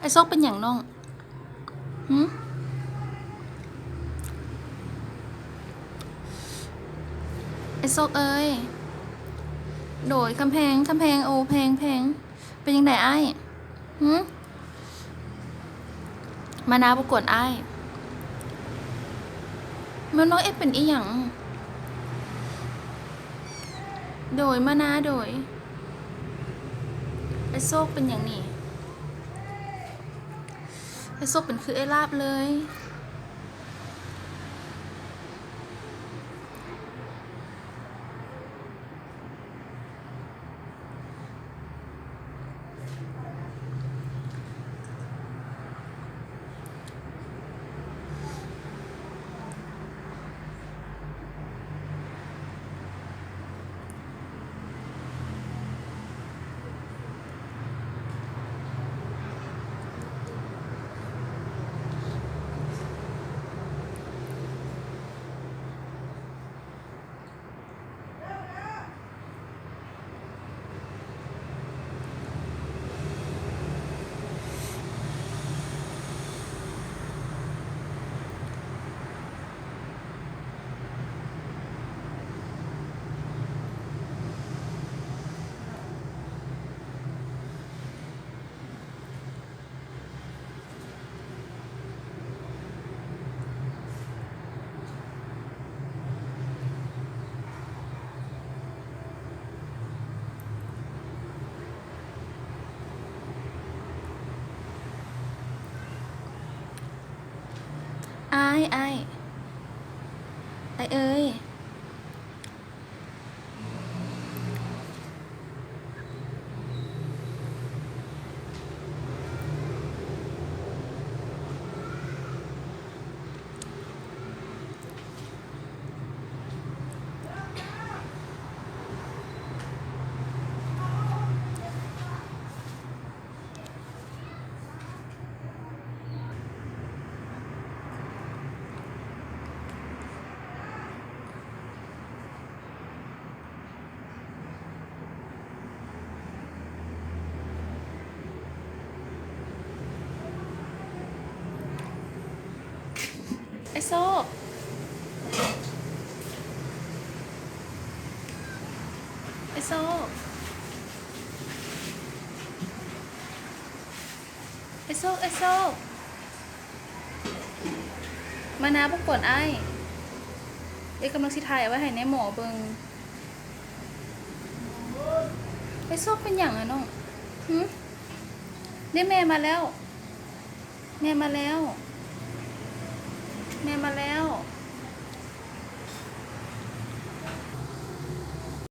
ไอ้โซกเป็นอย่างน้องหืมไอ้โซกเอ้ยโดยคำแพงโอแพงเป็นยังไงไอ้หืมมานาประกวดไอ้มันน้องเอ๊ะเป็นอีหยังโดยมานาโดยไอ้โซกเป็นอย่างนี้ไอ้โซกเป็นคือไอ้ลาบเลยไอ้เอ้ยไอ้โซกไอ้โซกไอ้โซกไอ้โซกมานาประกวดไอ้เอ้กำลังสิถ่ายเอาไว้ให้ในหมอเบิงไอ้โซกเป็นอย่างอะน้องหืมได้แม่มาแล้วแม่มาแล้ว